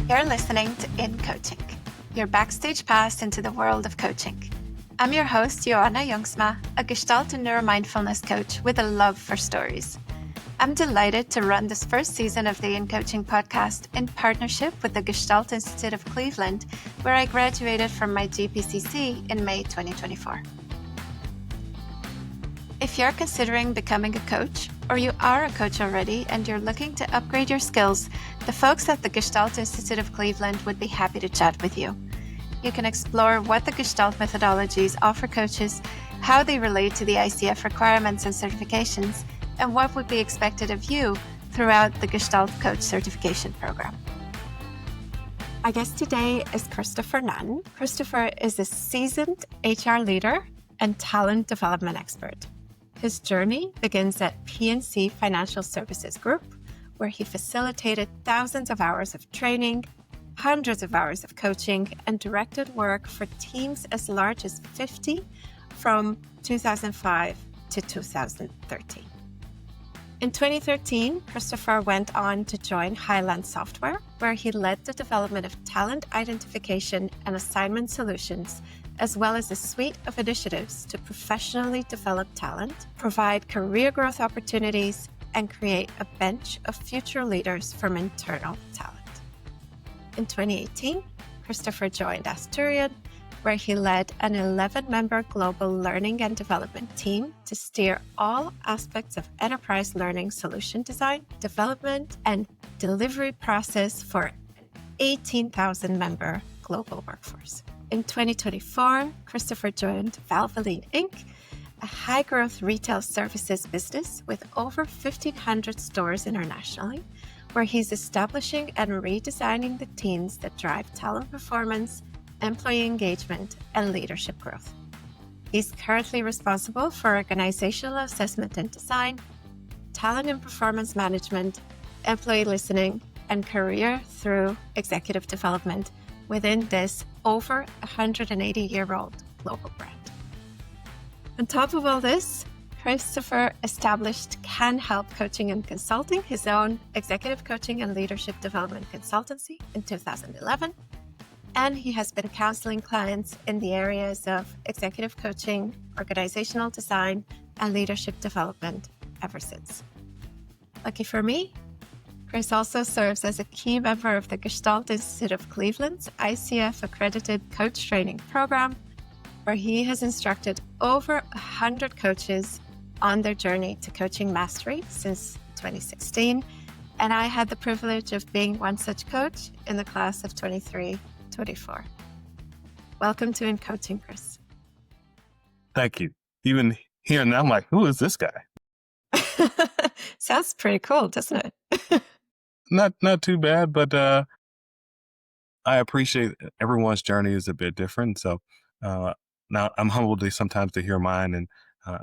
You're listening to In Coaching, your backstage pass into the world of coaching. I'm your host, Ioana Jongsma, a Gestalt and neuromindfulness coach with a love for stories. I'm delighted to run this first season of the In Coaching podcast in partnership with the Gestalt Institute of Cleveland, where I graduated from my GPCC in May 2024. If you're considering becoming a coach, or you are a coach already and you're looking to upgrade your skills, the folks at the Gestalt Institute of Cleveland would be happy to chat with you. You can explore what the Gestalt methodologies offer coaches, how they relate to the ICF requirements and certifications, and what would be expected of you throughout the Gestalt Coach Certification Program. My guest today is Kristopher Nunn. Kristopher is a seasoned HR leader and talent development expert. His journey begins at PNC Financial Services Group, where he facilitated thousands of hours of training, hundreds of hours of coaching, and directed work for teams as large as 50 from 2005 to 2013. In 2013, Kristopher went on to join Highland Software, where he led the development of talent identification and assignment solutions, as well as a suite of initiatives to professionally develop talent, provide career growth opportunities, and create a bench of future leaders from internal talent. In 2018, Kristopher joined Asturian, where he led an 11-member global learning and development team to steer all aspects of enterprise learning solution design, development, and delivery process for an 18,000-member global workforce. In 2024, Kristopher joined Valvoline Inc., a high-growth retail services business with over 1,500 stores internationally, where he's establishing and redesigning the teams that drive talent performance, employee engagement, and leadership growth. He's currently responsible for organizational assessment and design, talent and performance management, employee listening, and career through executive development within this over 180-year-old global brand. On top of all this, Kristopher established Can Help Coaching and Consulting, his own executive coaching and leadership development consultancy, in 2011. And he has been counseling clients in the areas of executive coaching, organizational design, and leadership development ever since. Lucky for me, Chris also serves as a key member of the Gestalt Institute of Cleveland's ICF accredited coach training program, where he has instructed over 100 coaches on their journey to coaching mastery since 2016. And I had the privilege of being one such coach in the class of 23-24. Welcome to In Coaching, Chris. Thank you. Even hearing that, I'm like, who is this guy? Sounds pretty cool, doesn't it? Not too bad, but I appreciate everyone's journey is a bit different. So now I'm humbled sometimes to hear mine,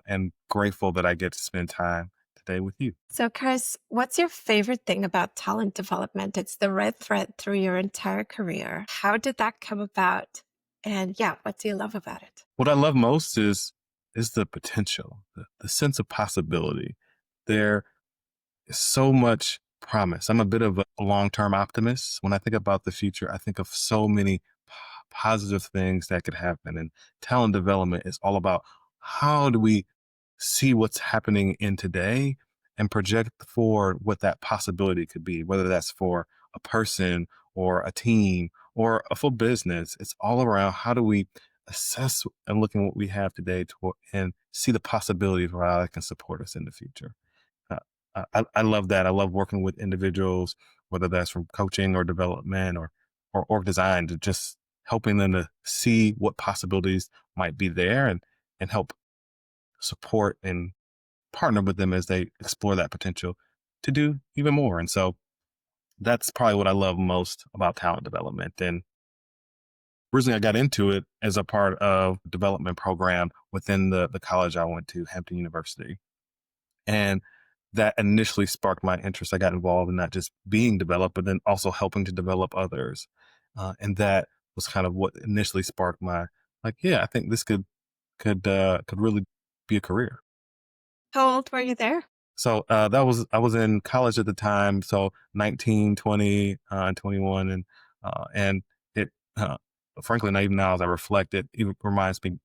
and grateful that I get to spend time today with you. So, Chris, what's your favorite thing about talent development? It's the red thread through your entire career. How did that come about? And what do you love about it? What I love most is the potential, the sense of possibility. There is so much promise. I'm a bit of a long-term optimist. When I think about the future, I think of so many positive things that could happen. And talent development is all about how do we see what's happening in today and project forward what that possibility could be, whether that's for a person or a team or a full business. It's all around how do we assess and look at what we have today and see the possibility of how that can support us in the future. I love that. I love working with individuals, whether that's from coaching or development or org design, to just helping them to see what possibilities might be there and help support and partner with them as they explore that potential to do even more. And so that's probably what I love most about talent development. And originally I got into it as a part of a development program within the college I went to, Hampton University. And that initially sparked my interest. I got involved in not just being developed, but then also helping to develop others. And that was kind of what initially sparked my, I think this could really be a career. How old were you there? So I was in college at the time. So 19, 20, and 21. And And it, uh, frankly, not even now as I reflect, it even reminds me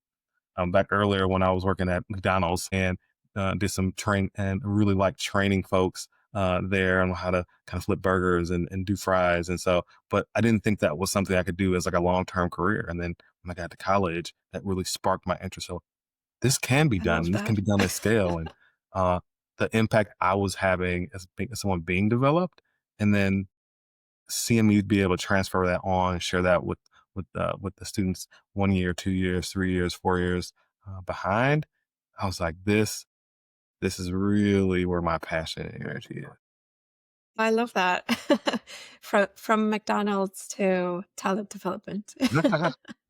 back earlier when I was working at McDonald's and did some train and really like training folks there on how to kind of flip burgers and do fries. And so, but I didn't think that was something I could do as like a long-term career. And then when I got to college, that really sparked my interest. So this can be I done. love This can that. be done at scale. And uh, the impact I was having as someone being developed, and then seeing me be able to transfer that on and share that with the students 1 year, 2 years, 3 years, 4 years behind, I was like, this is really where my passion and energy is. I love that. From McDonald's to talent development.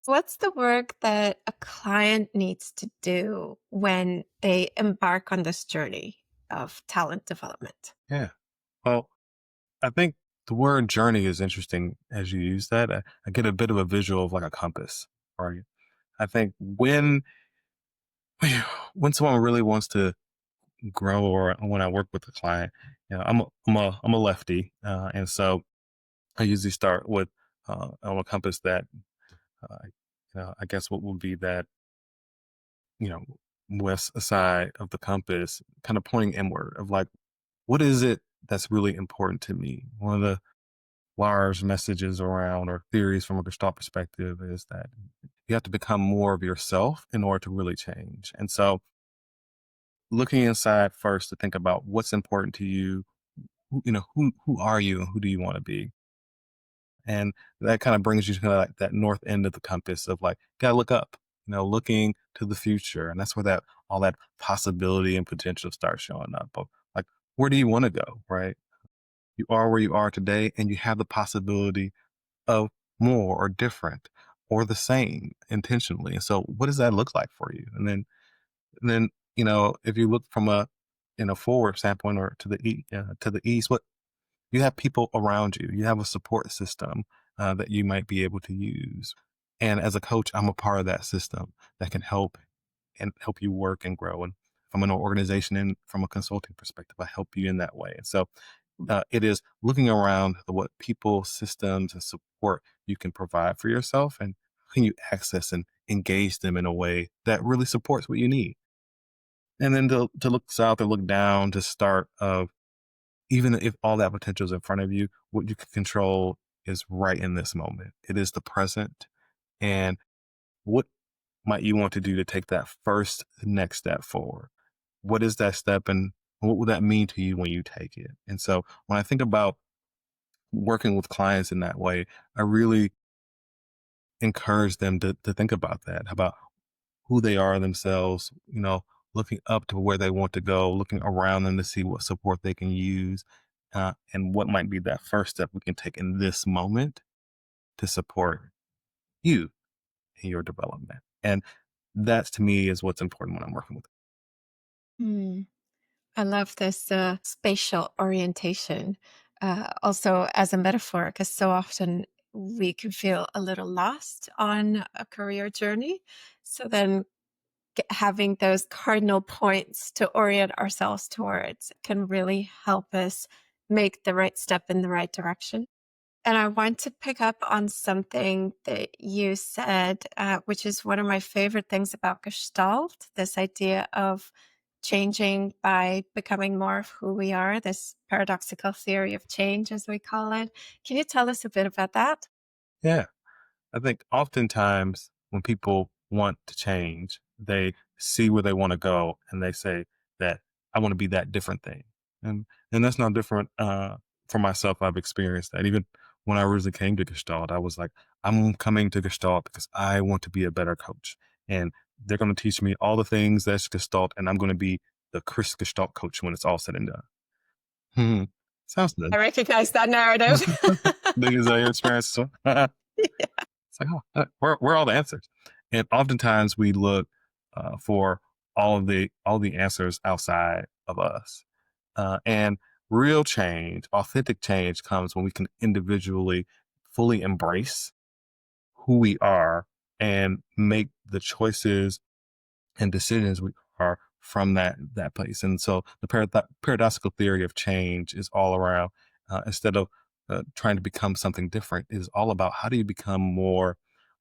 What's the work that a client needs to do when they embark on this journey of talent development? Yeah. Well, I think the word journey is interesting as you use that. I get a bit of a visual of like a compass, right? I think when someone really wants to grow, or when I work with a client, I'm a lefty, and so I usually start with on a compass that uh, I guess what would be that you know west side of the compass, kind of pointing inward of like, what is it that's really important to me? One of the large messages around or theories from a Gestalt perspective is that you have to become more of yourself in order to really change. And so looking inside first to think about what's important to you, who are you and who do you want to be? And that kind of brings you to kind of like that north end of the compass of like, gotta look up, looking to the future. And that's where that all that possibility and potential starts showing up. Of like, where do you want to go? Right. You are where you are today, and you have the possibility of more or different or the same intentionally. And so what does that look like for you? And then, if you look from a forward standpoint or to the east, what you have people around you, you have a support system that you might be able to use. And as a coach, I'm a part of that system that can help you work and grow. And from an organization and from a consulting perspective, I help you in that way. And so it is looking around at what people, systems, and support you can provide for yourself, and how can you access and engage them in a way that really supports what you need. And then to look south or look down to start of, even if all that potential is in front of you, what you can control is right in this moment. It is the present. And what might you want to do to take that first next step forward? What is that step, and what will that mean to you when you take it? And so when I think about working with clients in that way, I really encourage them to think about that, about who they are themselves, looking up to where they want to go, looking around them to see what support they can use, and what might be that first step we can take in this moment to support you in your development. And that to me is what's important when I'm working with. Hmm. I love this spatial orientation, also as a metaphor, because so often we can feel a little lost on a career journey. So then having those cardinal points to orient ourselves towards can really help us make the right step in the right direction. And I want to pick up on something that you said, which is one of my favorite things about Gestalt, this idea of changing by becoming more of who we are, this paradoxical theory of change, as we call it. Can you tell us a bit about that? Yeah. I think oftentimes when people want to change, they see where they want to go and they say that I want to be that different thing. And that's not different for myself. I've experienced that. Even when I originally came to Gestalt, I was like, I'm coming to Gestalt because I want to be a better coach. And they're going to teach me all the things that's Gestalt, and I'm going to be the Chris Gestalt coach when it's all said and done. Hmm. Sounds I good. recognize that narrative. Because I experience. It's like, oh, where are all the answers? And oftentimes we look for all the answers outside of us. And real change, authentic change, comes when we can individually fully embrace who we are and make the choices and decisions we are from that place. And so the paradoxical theory of change is all around, instead of trying to become something different. It is all about how do you become more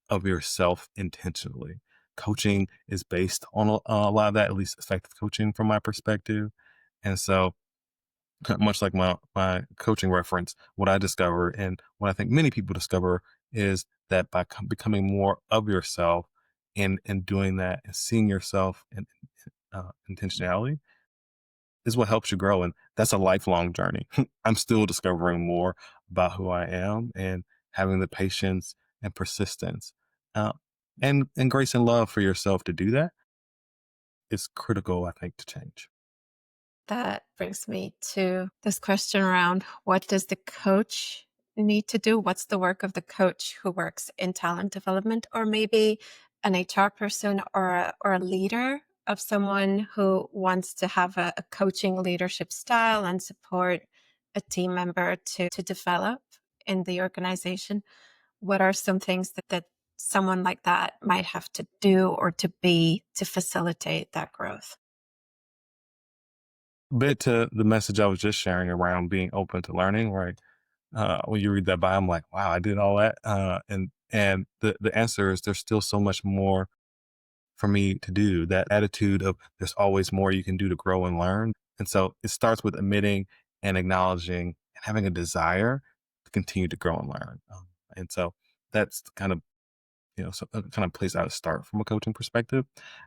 of yourself intentionally. Coaching is based on a lot of that, at least effective coaching from my perspective. And so, much like my coaching reference, what I discover and what I think many people discover is that by becoming more of yourself and doing that and seeing yourself in intentionality is what helps you grow. And that's a lifelong journey. I'm still discovering more about who I am and having the patience and persistence uh, and grace and love for yourself to do that is critical, I think, to change. That brings me to this question around what does the coach need to do? What's the work of the coach who works in talent development, or maybe an HR person or a leader of someone who wants to have a coaching leadership style and support a team member to develop in the organization? What are some things that someone like that might have to do or to be to facilitate that growth? Bit to the message I was just sharing around being open to learning, right? When you read that by, I'm like, wow, I did all that. And the answer is there's still so much more for me to do. That attitude of there's always more you can do to grow and learn. And so it starts with admitting and acknowledging and having a desire to continue to grow and learn. And so that's kind of, so a kind of place I would start from a coaching perspective.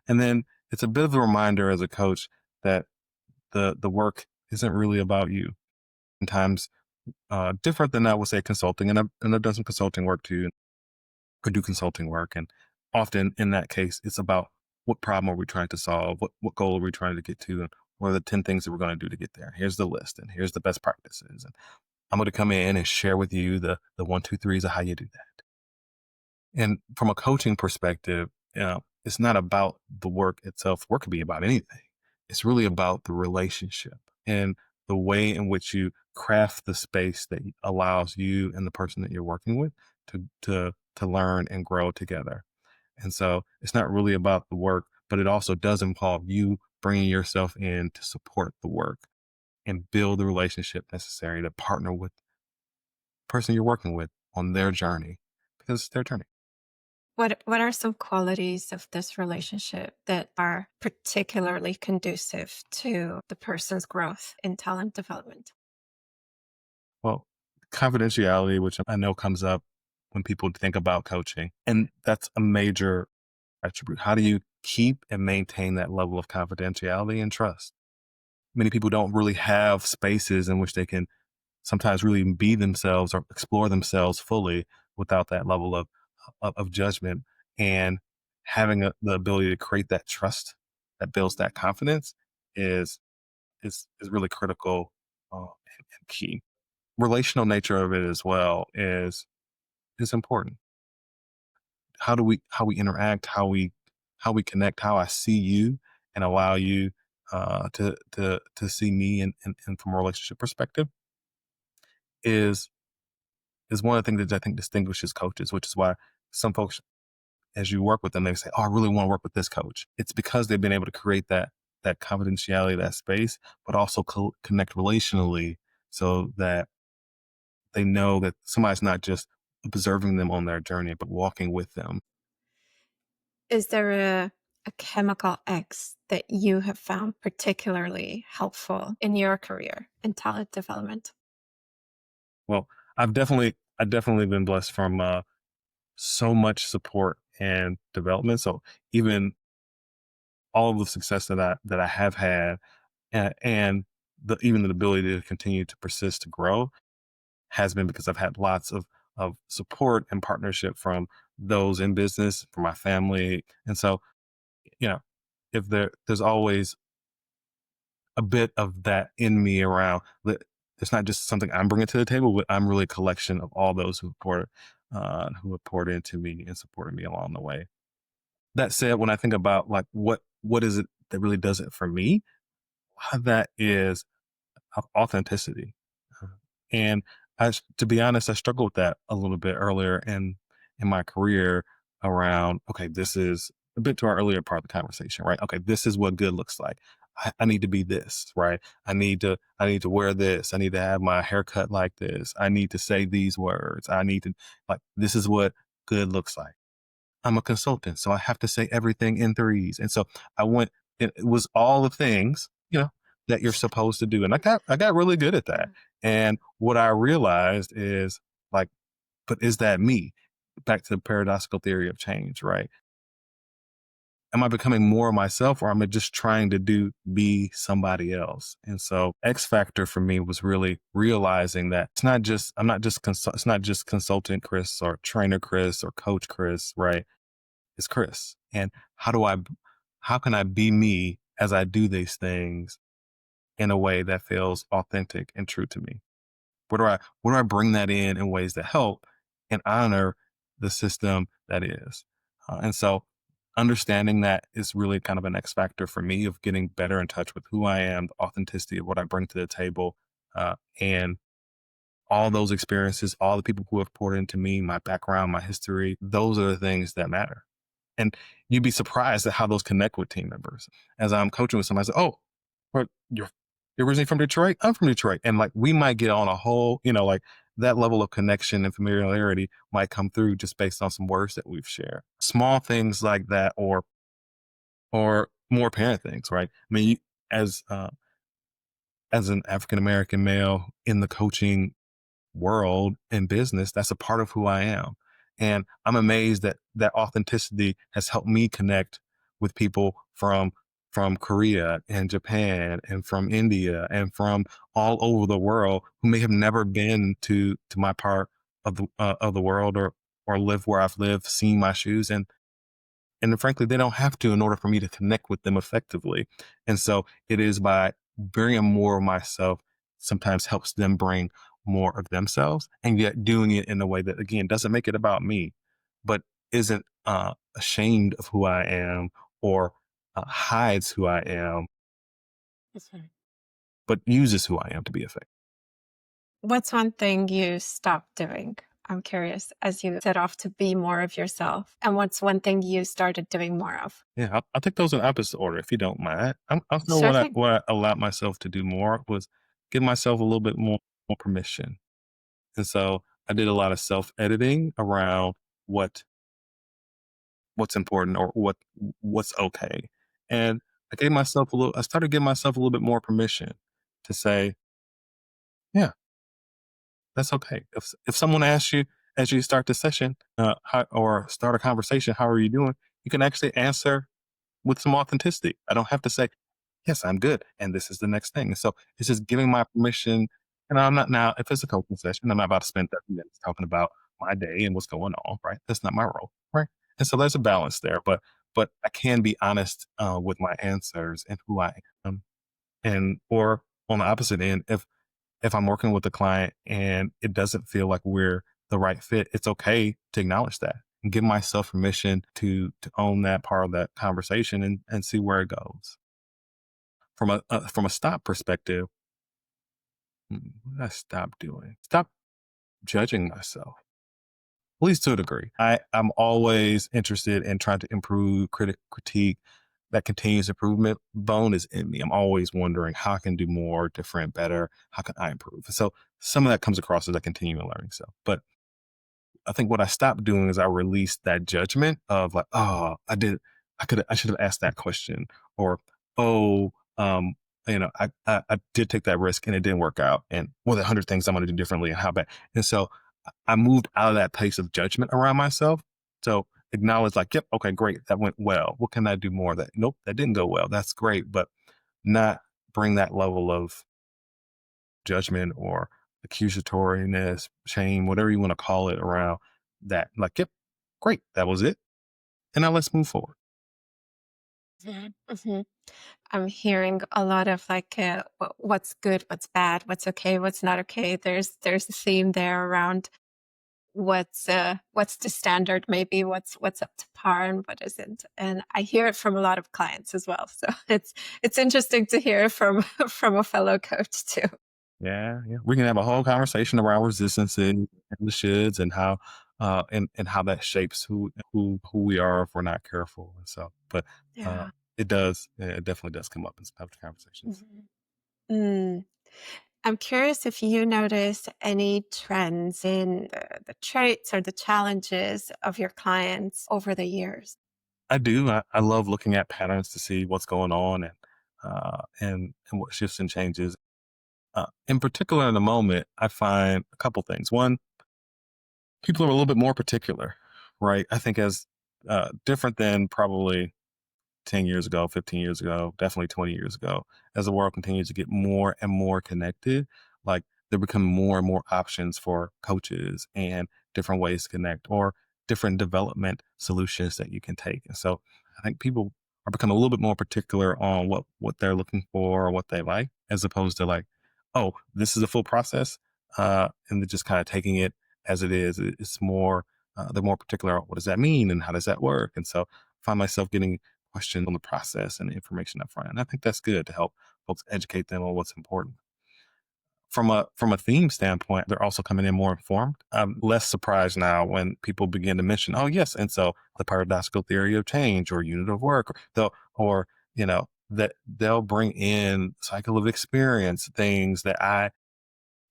And then it's a bit of a reminder as a coach that the work isn't really about you. Sometimes different than I would say consulting, and I've done some consulting work too, or do consulting work, and often in that case, it's about what problem are we trying to solve, what goal are we trying to get to, and what are the 10 things that we're going to do to get there. Here's the list, and here's the best practices, and I'm going to come in and share with you the one, two, threes of how you do that. And from a coaching perspective, it's not about the work itself. Work could be about anything. It's really about the relationship and the way in which you craft the space that allows you and the person that you're working with to learn and grow together. And so it's not really about the work, but it also does involve you bringing yourself in to support the work and build the relationship necessary to partner with the person you're working with on their journey because it's their journey. What are some qualities of this relationship that are particularly conducive to the person's growth in talent development? Well, confidentiality, which I know comes up when people think about coaching, and that's a major attribute. How do you keep and maintain that level of confidentiality and trust? Many people don't really have spaces in which they can sometimes really be themselves or explore themselves fully without that level of judgment, and having the ability to create that trust that builds that confidence is is really critical and key. Relational nature of it as well is important. How we interact, how we connect, how I see you and allow you to see me and from a relationship perspective is is one of the things that I think distinguishes coaches, which is why some folks, as you work with them, they say, "Oh, I really want to work with this coach." It's because they've been able to create that confidentiality, that space, but also connect relationally, so that they know that somebody's not just observing them on their journey, but walking with them. Is there a chemical X that you have found particularly helpful in your career in talent development? Well, I've definitely been blessed from so much support and development. So even all of the success that I have had, and even the ability to continue to persist to grow has been because I've had lots of support and partnership from those in business, from my family, and so you know if there's always a bit of that in me around that. It's not just something I'm bringing to the table, but I'm really a collection of all those who have poured into me and supported me along the way. That said, when I think about like what is it that really does it for me, a lot of that is authenticity. Uh, And to be honest, I struggled with that a little bit earlier in my career around, okay, this is a bit to our earlier part of the conversation, right? Okay, this is what good looks like. I need to be this, right? I need to wear this. I need to have my hair cut like this. I need to say these words. I need to like this is what good looks like. I'm a consultant, so I have to say everything in threes. And so I went, it was all the things, that you're supposed to do. And I got really good at that. And what I realized is like, but is that me? Back to the paradoxical theory of change, right? Am I becoming more of myself or am I just trying to be somebody else? And so X factor for me was really realizing that it's not just consultant Chris or trainer Chris or coach Chris, right? It's Chris. And how can I be me as I do these things in a way that feels authentic and true to me? Where do I bring that in ways that help and honor the system that is? And so understanding that is really kind of an X factor for me of getting better in touch with who I am, the authenticity of what I bring to the table, and all those experiences, all the people who have poured into me, my background, my history, those are the things that matter. And you'd be surprised at how those connect with team members. As I'm coaching with somebody, I say, "Oh, but you're originally from Detroit? I'm from Detroit." And like we might get on a whole, like that level of connection and familiarity might come through just based on some words that we've shared. Small things like that, or more apparent things, right? I mean, as uh, as an African American male in the coaching world and business, that's a part of who I am. And I'm amazed that that authenticity has helped me connect with people from Korea and Japan and from India and from all over the world who may have never been to my part of the world or lived where I've lived, seen my shoes, and frankly, they don't have to in order for me to connect with them effectively. And so it is by bringing more of myself sometimes helps them bring more of themselves and yet doing it in a way that, again, doesn't make it about me, but isn't ashamed of who I am or hides who I am, Mhm. but uses who I am to be effective. What's one thing you stopped doing? I'm curious as you set off to be more of yourself. And what's one thing you started doing more of? Yeah, I'll take those in opposite order if you don't mind. I'll know Sure thing. what I allowed myself to do more was give myself a little bit more permission. And so I did a lot of self editing around what what's important or what's okay. And I started giving myself a little bit more permission to say, yeah, that's okay. If someone asks you as you start the session, or start a conversation, how are you doing? You can actually answer with some authenticity. I don't have to say, yes, I'm good. And this is the next thing. So it's just giving my permission. And I'm not now, if it's a coaching session, I'm not about to spend 30 minutes talking about my day and what's going on, right? That's not my role, right? And so there's a balance there, but I can be honest with my answers and who I am. And or on the opposite end, if I'm working with a client and it doesn't feel like we're the right fit, it's okay to acknowledge that and give myself permission to own that part of that conversation and see where it goes. From a stop perspective, what did I stop doing? Stop judging myself, at least to a degree. I'm always interested in trying to improve, critique. That continuous improvement bone is in me. I'm always wondering how I can do more, different, better. How can I improve? So some of that comes across as a continuing learning self. But I think what I stopped doing is I released that judgment of like, oh, I should have asked that question, or oh, I did take that risk and it didn't work out, and well, the 100 things I'm going to do differently, and how bad. And so I moved out of that place of judgment around myself. So acknowledge like, yep, okay, great, that went well. What can I do more? That nope, that didn't go well. That's great, but not bring that level of judgment or accusatoriness, shame, whatever you want to call it around that. Like, yep, great, that was it. And now let's move forward. Mhm. Mhm. I'm hearing a lot of like what's good, what's bad, what's okay, what's not okay. There's a theme there around what's the standard, maybe what's up to par and what isn't. And I hear it from a lot of clients as well. So it's interesting to hear from from a fellow coach too. Yeah, yeah. We can have a whole conversation around resistance and the shoulds and how and how that shapes who we are if we're not careful. And so, but uh, Yeah. It does. Yeah, it definitely does come up in some of the conversations. Mhm. Mm. I'm curious if you notice any trends in the traits or the challenges of your clients over the years. I do. I love looking at patterns to see what's going on and what shifts and changes. In particular, in the moment, I find a couple things. One, people are a little bit more particular, right? I think as different than probably 10 years ago, 15 years ago, definitely 20 years ago, as the world continues to get more and more connected, like there become more and more options for coaches and different ways to connect or different development solutions that you can take. And so I think people are becoming a little bit more particular on what they're looking for or what they like, as opposed to like, oh, this is a full process. And they're just kind of taking it as it is. It's more, they're more particular on what does that mean and how does that work? And so I find myself getting questions on the process and the information up front. And I think that's good to help folks educate them on what's important. From a theme standpoint, they're also coming in more informed. I'm less surprised now when people begin to mention, oh yes, and so the paradoxical theory of change or unit of work, or that they'll bring in cycle of experience, things that I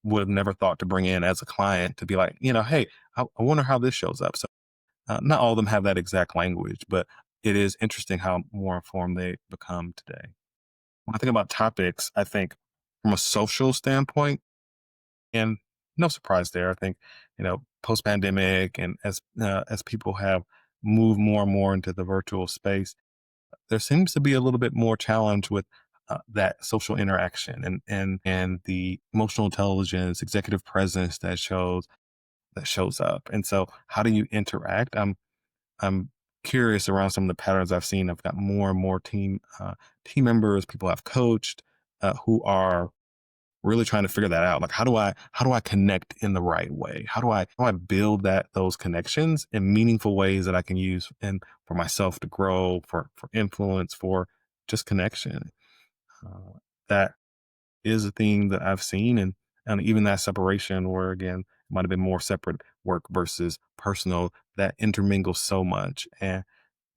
would have never thought to bring in as a client to be like, hey, I wonder how this shows up. So not all of them have that exact language, but it is interesting how more informed they become today. When I think about topics, I think from a social standpoint, and no surprise there, I think, post pandemic and as people have moved more and more into the virtual space, there seems to be a little bit more challenge with that social interaction and the emotional intelligence, executive presence that shows up. And so, how do you interact? I'm curious around some of the patterns I've seen. I've got more and more team members, people I've coached, who are really trying to figure that out. Like, how do I connect in the right way? How do I build those connections in meaningful ways that I can use and for myself to grow, for influence, for just connection. That is a thing that I've seen, and even that separation where again it might have been more separate work versus personal that intermingles so much, and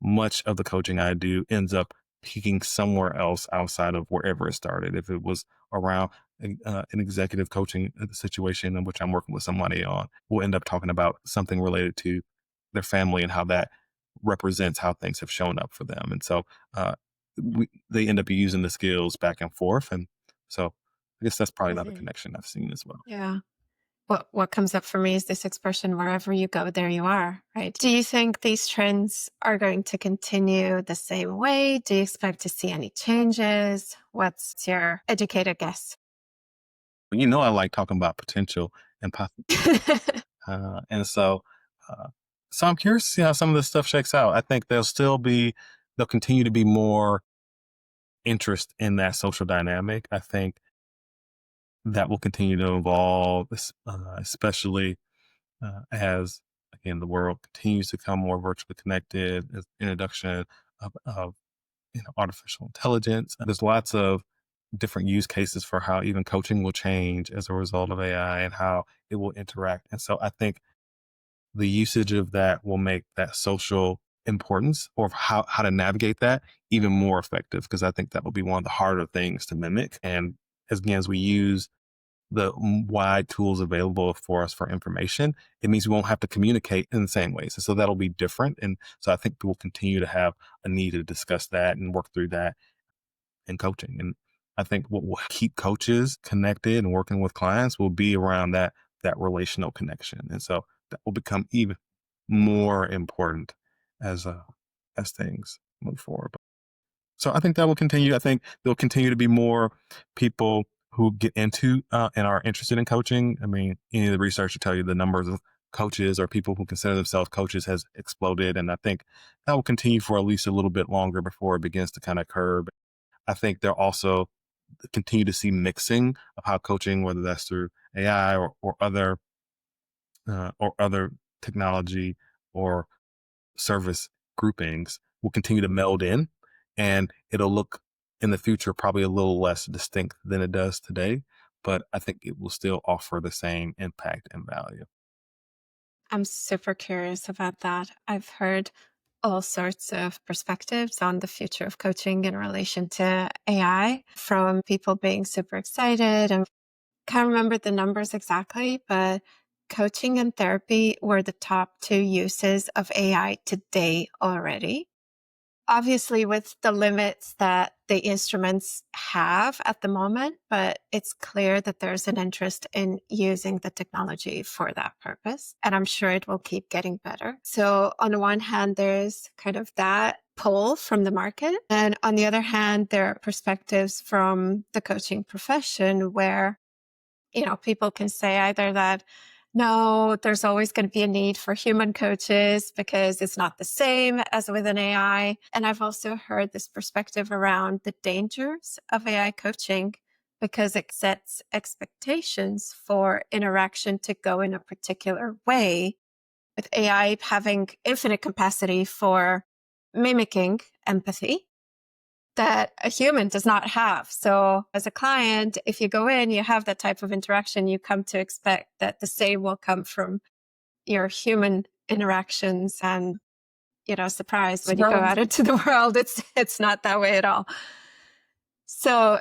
much of the coaching I do ends up peaking somewhere else outside of wherever it started. If it was around an executive coaching situation in which I'm working with somebody on, we'll end up talking about something related to their family and how that represents how things have shown up for them. And so uh, they end up using the skills back and forth. And so I guess that's probably another Mhm. connection I've seen as well. Yeah. What comes up for me is this expression, wherever you go, there you are, right? Do you think these trends are going to continue the same way? Do you expect to see any changes? What's your educated guess? I like talking about potential and possibility. And uh, so I'm curious to see how some of this stuff shakes out. I think there'll continue to be more interest in that social dynamic. I think that will continue to evolve, especially as again the world continues to become more virtually connected. As introduction of artificial intelligence. There's lots of different use cases for how even coaching will change as a result of AI and how it will interact. And so I think the usage of that will make that social importance or how to navigate that even more effective, because I think that will be one of the harder things to mimic. And as we use the wide tools available for us for information, it means we won't have to communicate in the same ways. And so that'll be different. And so I think we'll continue to have a need to discuss that and work through that in coaching. And I think what will keep coaches connected and working with clients will be around that relational connection. And so that will become even more important as as things move forward. So I think that will continue. I think there'll continue to be more people who get into and are interested in coaching. I mean, any of the research will tell you the numbers of coaches or people who consider themselves coaches has exploded. And I think that will continue for at least a little bit longer before it begins to kind of curb. I think they'll also continue to see mixing of how coaching, whether that's through AI or other technology or service groupings, will continue to meld in, and it'll look in the future probably a little less distinct than it does today, but I think it will still offer the same impact and value. I'm super curious about that. I've heard all sorts of perspectives on the future of coaching in relation to AI, from people being super excited and can't remember the numbers exactly, but coaching and therapy were the top two uses of AI today already. Obviously, with the limits that the instruments have at the moment, but it's clear that there's an interest in using the technology for that purpose. And I'm sure it will keep getting better. So, on the one hand, there's kind of that pull from the market. And on the other hand, there are perspectives from the coaching profession where people can say either that, no, there's always going to be a need for human coaches because it's not the same as with an AI. And I've also heard this perspective around the dangers of AI coaching because it sets expectations for interaction to go in a particular way, with AI having infinite capacity for mimicking empathy that a human does not have. So as a client, if you go in, you have that type of interaction, you come to expect that the same will come from your human interactions, and surprise when you go out into the world, it's not that way at all. So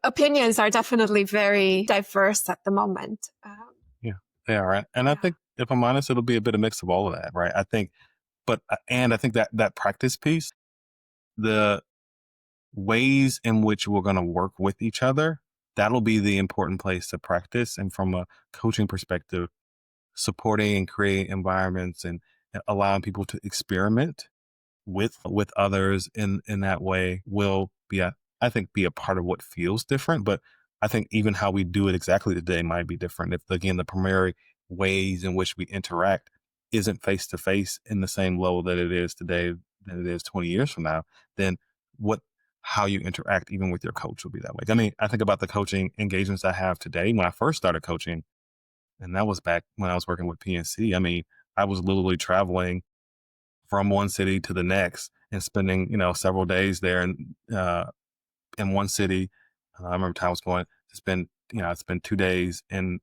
opinions are definitely very diverse at the moment. Yeah, they are. And I think, if I'm honest, it'll be a bit of mix of all of that, right? I think, and I think that practice piece, the ways in which we're going to work with each other, that'll be the important place to practice. And from a coaching perspective, supporting and creating environments and allowing people to experiment with others in that way will be I think be a part of what feels different. But I think even how we do it exactly today might be different. If, again, the primary ways in which we interact isn't face to face in the same level that it is today than it is 20 years from now, then what how you interact even with your coach will be that way. I mean, I think about the coaching engagements I have today. When I first started coaching, and that was back when I was working with PNC, I mean, I was literally traveling from one city to the next and spending, several days there in one city. I remember I was going to spend, I spent 2 days in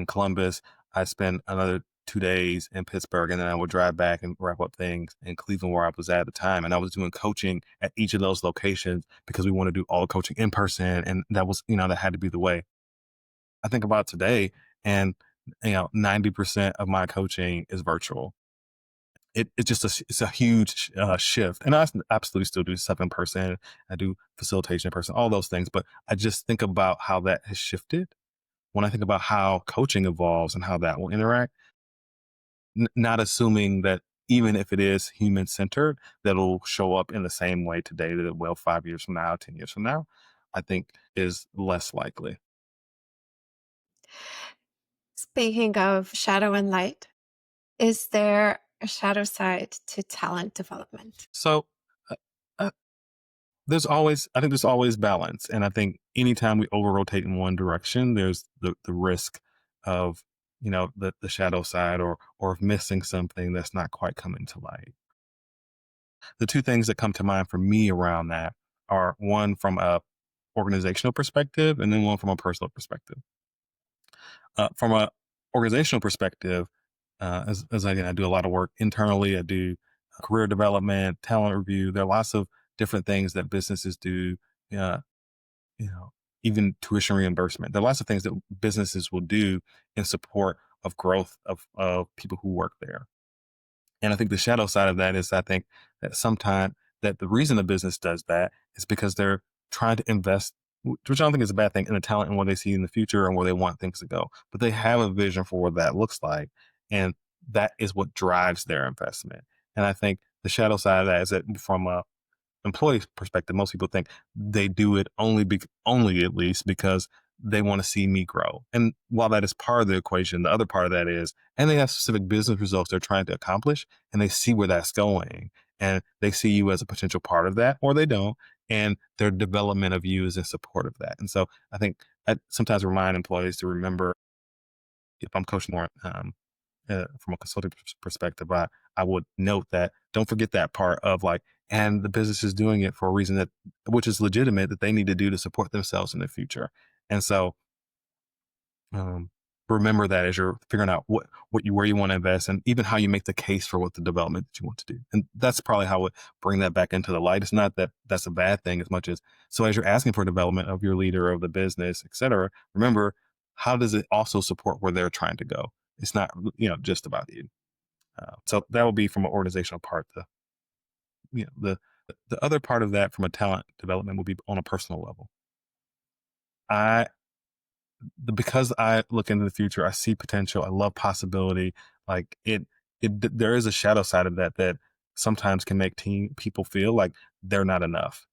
Columbus. I spent another 2 days in Pittsburgh, and then I would drive back and wrap up things in Cleveland, where I was at the time. And I was doing coaching at each of those locations because we want to do all the coaching in person, and that was, that had to be the way. I think about today, and 90% of my coaching is virtual. It's just it's a huge shift. And I absolutely still do stuff in person. I do facilitation in person, all those things. But I just think about how that has shifted when I think about how coaching evolves and how that will interact, not assuming that even if it is human centered, that'll show up in the same way today that it will 5 years from now, 10 years from now, I think is less likely. Speaking of shadow and light, is there a shadow side to talent development? So uh, uh, I think there's always balance. And I think anytime we over rotate in one direction, there's the risk of, the shadow side, or of missing something that's not quite coming to light. The two things that come to mind for me around that are, one from a organizational perspective, and then one from a personal perspective. From a organizational perspective, as I do a lot of work internally, I do career development, talent review. There are lots of different things that businesses do. Uh, you know, Even tuition reimbursement. There are lots of things that businesses will do in support of growth of people who work there. And I think the shadow side of that is, I think that sometimes that the reason a business does that is because they're trying to invest, which I don't think is a bad thing, in the talent and what they see in the future and where they want things to go. But they have a vision for what that looks like. And that is what drives their investment. And I think the shadow side of that is that, from a employee perspective, most people think they do it only at least because they want to see me grow. And while that is part of the equation, the other part of that is, and they have specific business results they're trying to accomplish, and they see where that's going, and they see you as a potential part of that, or they don't, and their development of you is in support of that. And so I think I sometimes remind employees to remember, if I'm coaching more from a consulting perspective, I would note that, don't forget that part of, like, and the business is doing it for a reason which is legitimate, that they need to do to support themselves in the future. And so, remember that as you're figuring out where you want to invest, and even how you make the case for what the development that you want to do. And that's probably how I would bring that back into the light. It's not that that's a bad thing as much as, so as you're asking for development of your leader, of the business, et cetera, remember, how does it also support where they're trying to go? It's not, just about you. So that will be from an organizational part. The other part of that from a talent development will be on a personal level. I because I look into the future, I see potential. I love possibility. Like there is a shadow side of that sometimes can make people feel like they're not enough,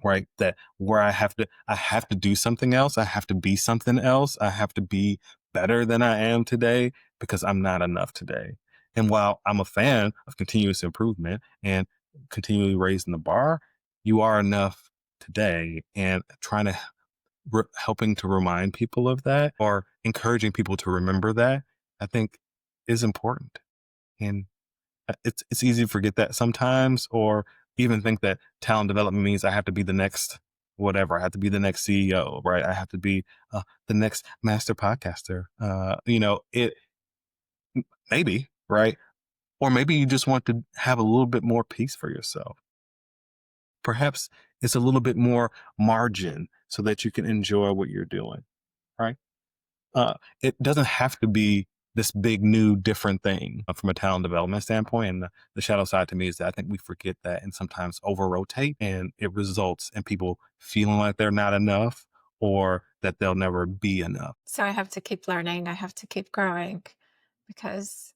right? That where I have to do something else. I have to be something else. I have to be better than I am today because I'm not enough today. And while I'm a fan of continuous improvement and continually raising the bar, you are enough today, and trying to helping to remind people of that, or encouraging people to remember that, I think is important. And it's easy to forget that sometimes, or even think that talent development means I have to be the next whatever. I have to be the next CEO, right? I have to be the next master podcaster. It maybe, right? Or maybe you just want to have a little bit more peace for yourself. Perhaps it's a little bit more margin so that you can enjoy what you're doing, right? It doesn't have to be this big, new, different thing from a talent development standpoint. And the shadow side to me is that I think we forget that and sometimes over rotate, and it results in people feeling like they're not enough or that they'll never be enough. So I have to keep learning. I have to keep growing because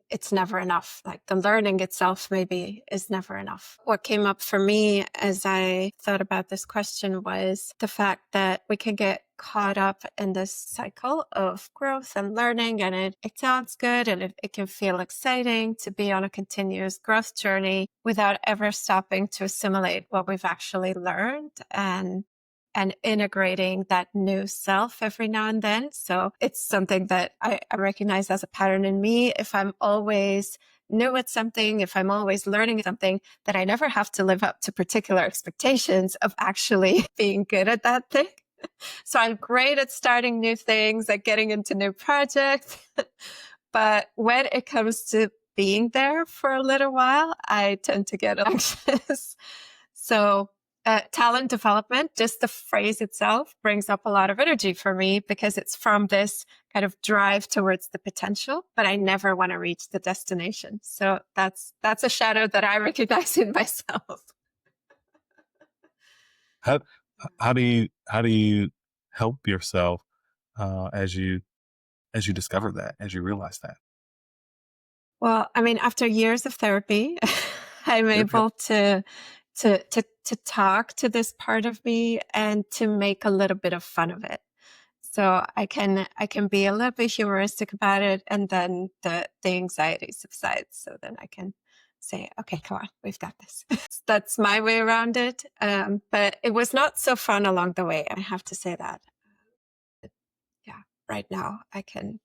it's never enough. Like the learning itself maybe is never enough. What came up for me as I thought about this question was the fact that we can get caught up in this cycle of growth and learning, and it sounds good, and it can feel exciting to be on a continuous growth journey without ever stopping to assimilate what we've actually learned and integrating that new self every now and then. So it's something that I recognize as a pattern in me. If I'm always new at something, if I'm always learning something, that I never have to live up to particular expectations of actually being good at that thing. So I'm great at starting new things, at getting into new projects. But when it comes to being there for a little while, I tend to get anxious. So talent development, just the phrase itself, brings up a lot of energy for me because it's from this kind of drive towards the potential, but I never want to reach the destination. So that's a shadow that I recognize in myself. How how do you help yourself as you discover that, as you realize that? Well, I mean, after years of therapy, I'm Yep, yep. able to talk to this part of me and to make a little bit of fun of it. So I can be a little bit humoristic about it, and then the anxiety subsides. So then I can say, okay, come on, we've got this. That's my way around it. But it was not so fun along the way. I have to say that. Yeah, right now I can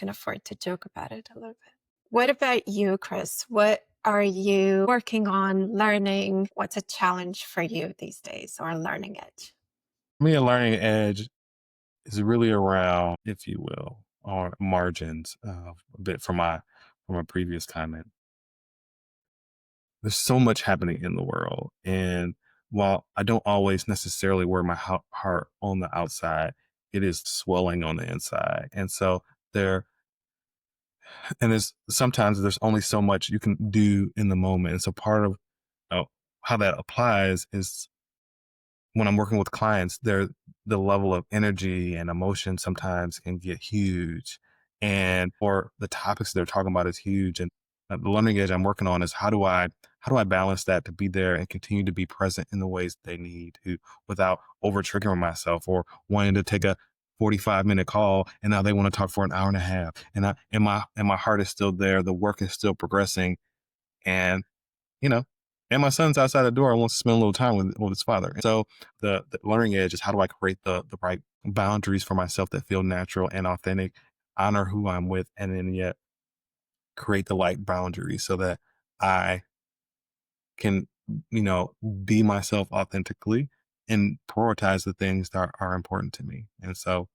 afford to joke about it a little bit. What about you, Chris? What are you working on, learning? What's a challenge for you these days, or a learning edge? For me, a learning edge is really around, if you will, or margins, a bit from a previous comment. There's so much happening in the world, and while I don't always necessarily wear my heart on the outside, it is swelling on the inside. And so there, and there's sometimes there's only so much you can do in the moment. And so part of uh, how that applies is when I'm working with clients, the level of energy and emotion sometimes can get huge, and or the topics they're talking about is huge. And the learning edge I'm working on is how do I balance that to be there and continue to be present in the ways they need to, without over triggering myself or wanting to take a 45-minute call and now they want to talk for an hour and a half, and my heart is still there, the work is still progressing, and you know, and my son's outside the door. I want to spend a little time with his father. So the learning edge is how do I create the right boundaries for myself that feel natural and authentic, honor who I'm with, and then yet create the right boundaries so that I can, be myself authentically and prioritize the things that are important to me. And so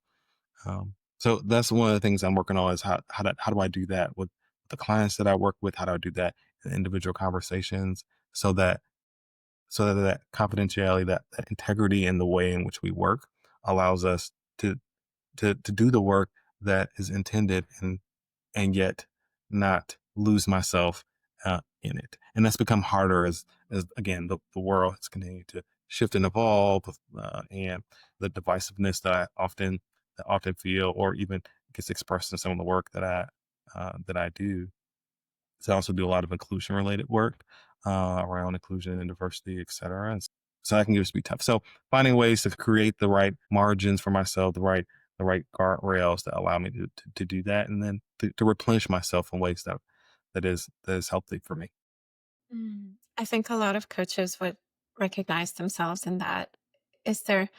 So that's one of the things I'm working on is how do I do that with the clients that I work with? How do I do that in individual conversations so that that confidentiality, that integrity in the way in which we work allows us to to do the work that is intended and yet not lose myself in it. And that's become harder as again the world has continued to shift and evolve, and the divisiveness that I often feel, or even gets expressed in some of the work that I do. So I also do a lot of inclusion related work around inclusion and diversity, et cetera. And so that can just be tough. So finding ways to create the right margins for myself, the right guardrails that allow me to do that, and then to replenish myself in ways that is healthy for me. I think a lot of coaches would recognize themselves in that. Is there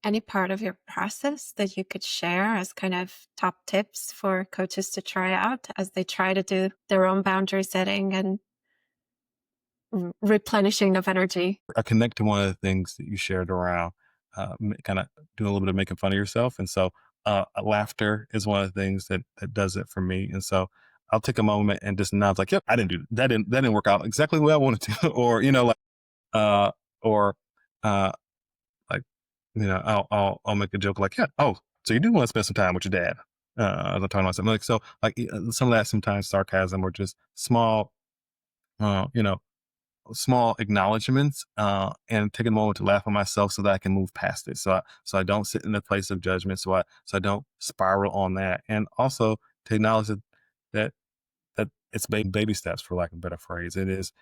any part of your process that you could share as kind of top tips for coaches to try out as they try to do their own boundary setting and replenishing of energy? I connect to one of the things that you shared around kind of doing a little bit of making fun of yourself. And so laughter is one of the things that does it for me. And so I'll take a moment and just nod like, yep, I didn't do that. That didn't work out exactly the way I wanted to. Or, like, uh, or, uh, like, I'll make a joke like, yeah, oh, so you do want to spend some time with your dad. As I'm talking about something like, so like some of that sometimes sarcasm or just small, uh, you know, small acknowledgments, and take a moment to laugh at myself so that I can move past it. So I don't sit in a place of judgment. So I don't spiral on that. And also to acknowledge that, that it's baby steps, for lack of a better phrase. It is,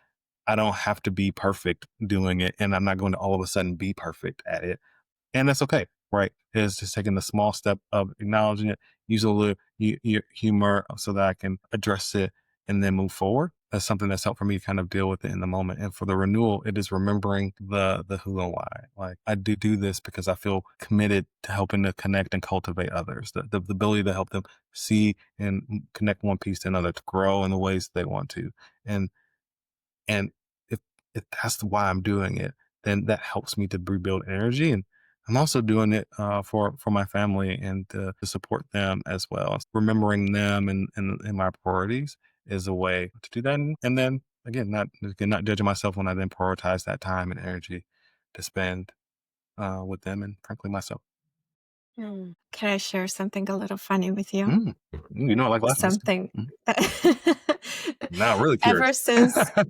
I don't have to be perfect doing it. And I'm not going to all of a sudden be perfect at it, and that's okay, right? It's just taking the small step of acknowledging it, use a little humor so that I can address it and then move forward. That's something that's helped for me to kind of deal with it in the moment. And for the renewal, it is remembering the who and why. Like, I do this because I feel committed to helping to connect and cultivate others, the ability to help them see and connect one piece to another, to grow in the ways they want to. And and if that's why I'm doing it, then that helps me to rebuild energy. And I'm also doing it for my family and to support them as well. Remembering them and my priorities is a way to do that. And then again, not judging myself when I then prioritize that time and energy to spend with them and frankly myself. Can I share something a little funny with you? Mm. I like laughing. Something Mm. that Now I'm really curious.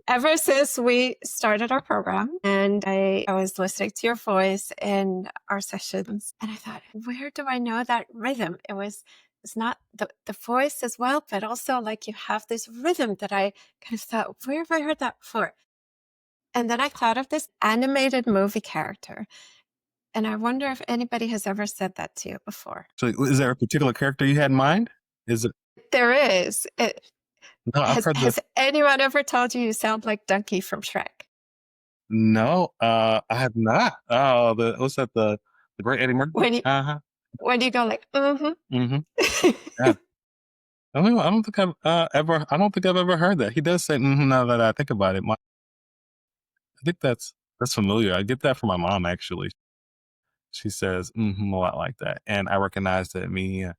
ever since we started our program and I was listening to your voice in our sessions and I thought, where do I know that rhythm? It's not the voice as well, but also like you have this rhythm that I kind of thought, where have I heard that before? And then I thought of this animated movie character. And I wonder if anybody has ever said that to you before. So is there a particular character you had in mind? Is it? There is. No, I've heard the. Has anyone ever told you you sound like Donkey from Shrek? No, I have not. Oh, what's that? The great Eddie Murphy? When you Uh-huh. when you go like, mm-hmm. Mhm. Yeah. I don't think I don't think I've ever heard that. He does say, "Mhm," now that I think about it. I think that's familiar. I get that from my mom, actually. She says, "Mhm," a lot like that, and I recognize that me, I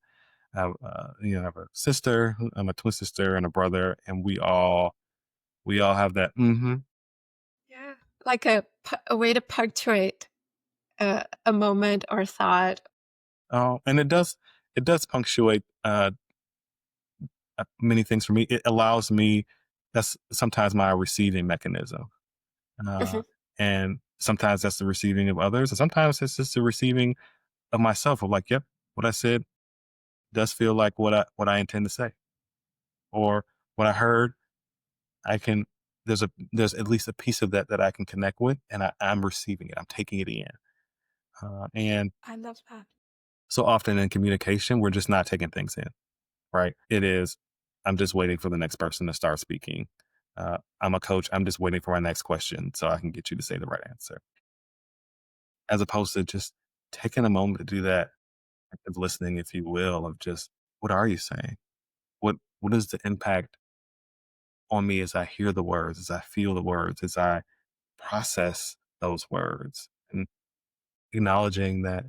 have a sister. I'm a twin sister and a brother, and we all have that, "Mhm." Yeah. Like a way to punctuate a moment or thought. Oh, and it does punctuate, many things for me. It allows me, that's sometimes my receiving mechanism. Uh, Mhm. and sometimes that's the receiving of others. And sometimes it's just the receiving of myself of like, yep, what I said does feel like what I intend to say. Or what I heard, I can, there's at least a piece of that I can connect with, and I'm receiving it. I'm taking it in. And I love that. so often in communication, we're just not taking things in, right? It is, I'm just waiting for the next person to start speaking. I'm a coach. I'm just waiting for my next question so I can get you to say the right answer, as opposed to just taking a moment to do that active listening, if you will, of just, what are you saying? What is the impact on me as I hear the words, as I feel the words, as I process those words, and acknowledging that,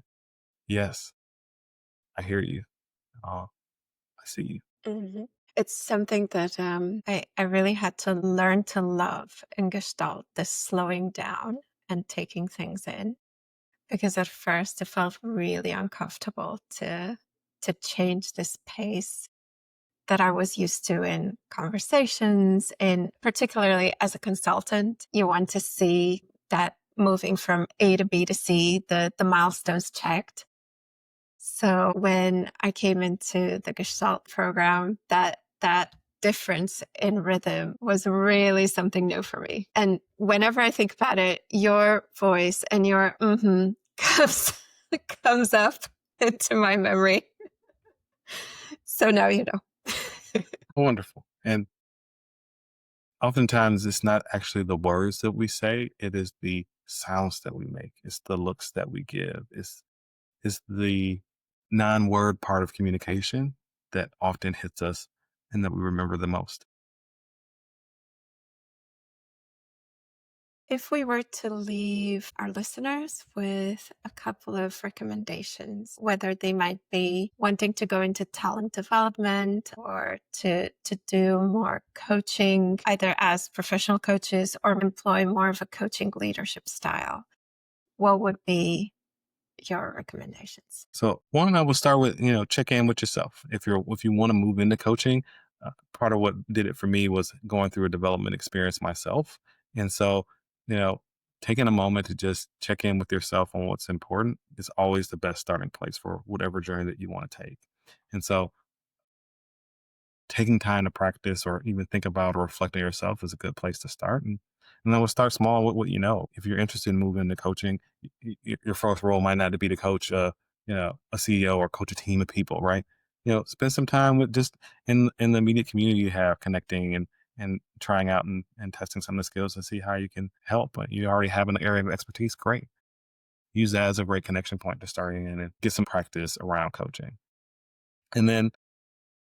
yes, I hear you. Oh, I see you. Mhm. It's something that I really had to learn to love in Gestalt, this slowing down and taking things in. Because at first it felt really uncomfortable to change this pace that I was used to in conversations, in particularly as a consultant. You want to see that moving from A to B to C, the milestones checked. So when I came into the Gestalt program, that difference in rhythm was really something new for me. And whenever I think about it, your voice and your comes comes up into my memory. So now you know. Wonderful. And oftentimes it's not actually the words that we say, it is the sounds that we make. It's the looks that we give. It's the non-word part of communication that often hits us and that we remember the most. If we were to leave our listeners with a couple of recommendations, whether they might be wanting to go into talent development or to do more coaching, either as professional coaches or employ more of a coaching leadership style, what would be your recommendations? So one, I would start with, check in with yourself. If you want to move into coaching, part of what did it for me was going through a development experience myself. And so, you know, taking a moment to just check in with yourself on what's important is always the best starting place for whatever journey that you want to take. And so taking time to practice or even think about or reflect on yourself is a good place to start. And then we'll start small with what you know. If you're interested in moving into coaching, your first role might not be to coach a CEO or coach a team of people, right? Spend some time with just in the immediate community you have, connecting and trying out and testing some of the skills and see how you can help. But you already have an area of expertise, great. Use that as a great connection point to start in and get some practice around coaching. And then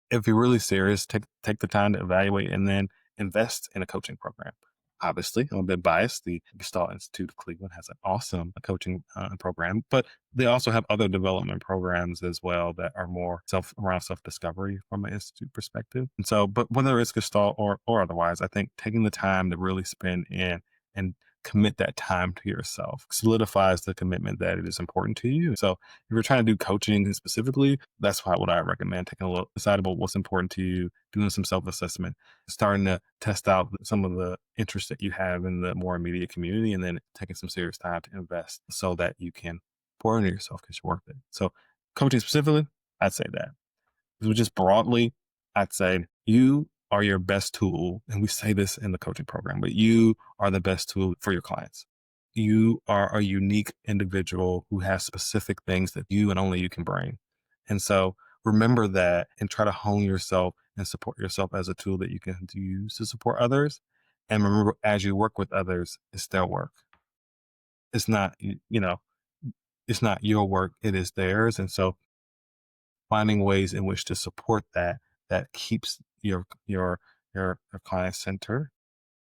if you're really serious, take the time to evaluate and then invest in a coaching program. Obviously, I'm a bit biased. The Gestalt Institute of Cleveland has an awesome coaching program, but they also have other development programs as well that are more around self discovery from an institute perspective. And so, but whether it's Gestalt or otherwise, I think taking the time to really spend in and commit that time to yourself solidifies the commitment that it is important to you. So if you're trying to do coaching specifically, that's what I recommend, taking a look, decide about what's important to you, doing some self-assessment, starting to test out some of the interests that you have in the more immediate community, and then taking some serious time to invest so that you can pour into yourself because you're worth it. So coaching specifically, I'd say that. So just broadly, I'd say you are your best tool. And we say this in the coaching program, but you are the best tool for your clients. You are a unique individual who has specific things that you and only you can bring. And so remember that and try to hone yourself and support yourself as a tool that you can use to support others. And remember, as you work with others, it's their work. It's not, it's not your work, it is theirs. And so finding ways in which to support that keeps your client center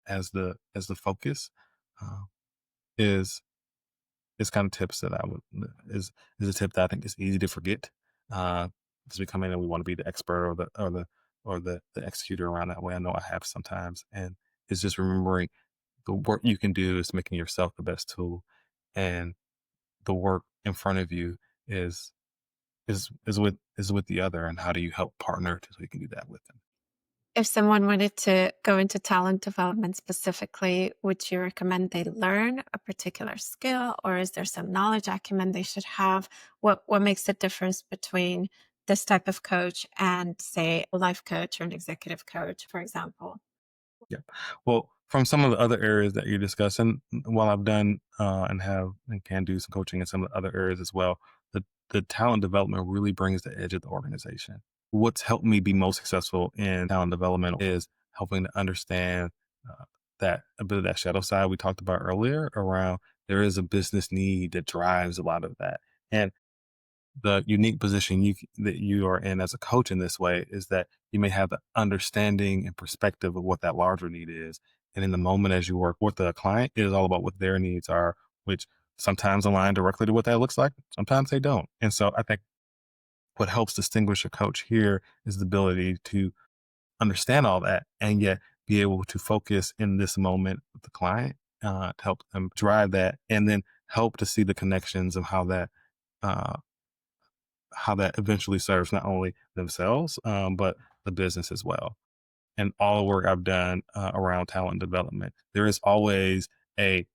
as the focus uh, is kind of tips that I would is a tip that I think is easy to forget as we come in and we want to be the expert or the executor around that way. I know I have sometimes, and it's just remembering the work you can do is making yourself the best tool, and the work in front of you is is with the other, and how do you help partner so you can do that with them. If someone wanted to go into talent development specifically, would you recommend they learn a particular skill, or is there some knowledge acumen they should have? What makes the difference between this type of coach and, say, a life coach or an executive coach, for example? Yeah. Well, from some of the other areas that you're discussing, while I've done and have and can do some coaching in some of the other areas as well, the talent development really brings the edge of the organization. What's helped me be most successful in talent development is helping to understand uh, that a bit of that shadow side we talked about earlier around there is a business need that drives a lot of that. And the unique position that you are in as a coach in this way is that you may have the understanding and perspective of what that larger need is. And in the moment as you work with the client, it is all about what their needs are, which sometimes align directly to what that looks like. Sometimes they don't. And so I think what helps distinguish a coach here is the ability to understand all that and yet be able to focus in this moment with the client to help them drive that, and then help to see the connections of uh, how that eventually serves not only themselves but the business as well. And all the work I've done around talent development, there is always a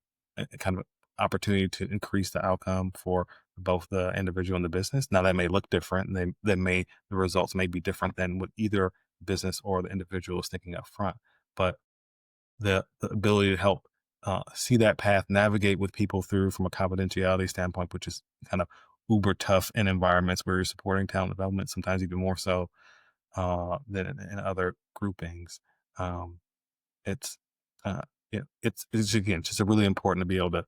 kind of opportunity to increase the outcome for both the individual and the business. Now that may look different, and the results may be different than what either business or the individual is thinking up front. But the ability to help see that path, navigate with people through from a confidentiality standpoint, which is kind of uber tough in environments where you're supporting talent development, sometimes even more so than in other groupings. Um, it's uh, it's again just a really important to be able to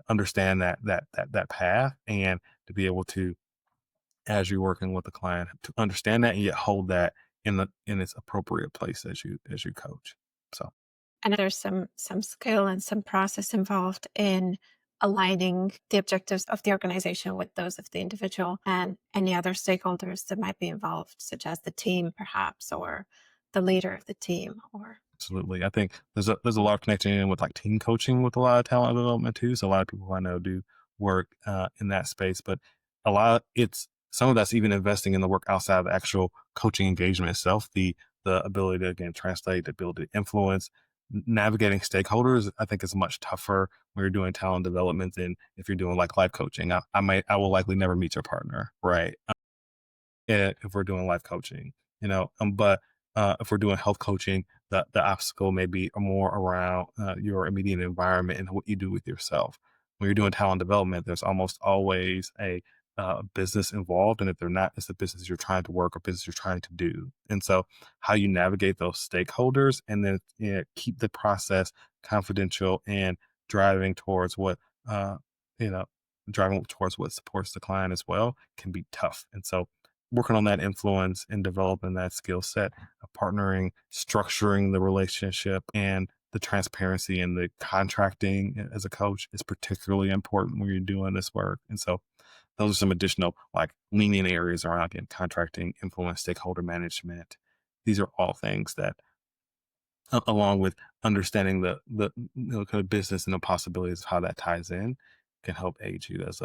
understand that path, and to be able to, as you're working with the client, to understand that and yet hold that in its appropriate place as you coach. So And there's some skill and some process involved in aligning the objectives of the organization with those of the individual and any other stakeholders that might be involved, such as the team perhaps, or the leader of the team, or absolutely, I think there's a lot of connection in with like team coaching with a lot of talent development too. So a lot of people I know do work in that space, but it's some of that's even investing in the work outside of the actual coaching engagement itself. The ability to again translate, the ability to influence, navigating stakeholders. I think is much tougher when you're doing talent development than if you're doing like life coaching. I will likely never meet your partner, right? If we're doing life coaching, but if we're doing health coaching, the obstacle may be more around your immediate environment and what you do with yourself. When you're doing talent development, there's almost always a business involved, and if they're not, it's the business you're trying to work or business you're trying to do. And so, how you navigate those stakeholders, and then keep the process confidential and driving towards uh, you know driving towards what supports the client as well, can be tough. And so working on that influence and developing that skill set of partnering, structuring the relationship, and the transparency and the contracting as a coach is particularly important when you're doing this work. And so those are some additional like leaning areas around again, contracting, influence, stakeholder management. These are all things that, along with understanding the kind of business and the possibilities of how that ties in, can help aid you as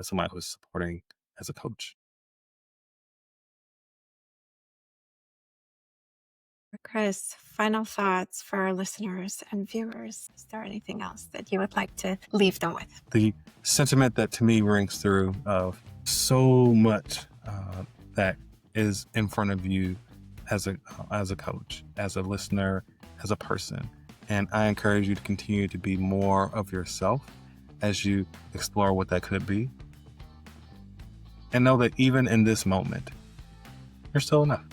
somebody who's supporting as a coach. Chris, final thoughts for our listeners and viewers. Is there anything else that you would like to leave them with? The sentiment that to me rings through of so much that is in front of you as a coach, as a listener, as a person. And I encourage you to continue to be more of yourself as you explore what that could be. And know that even in this moment, you're still enough.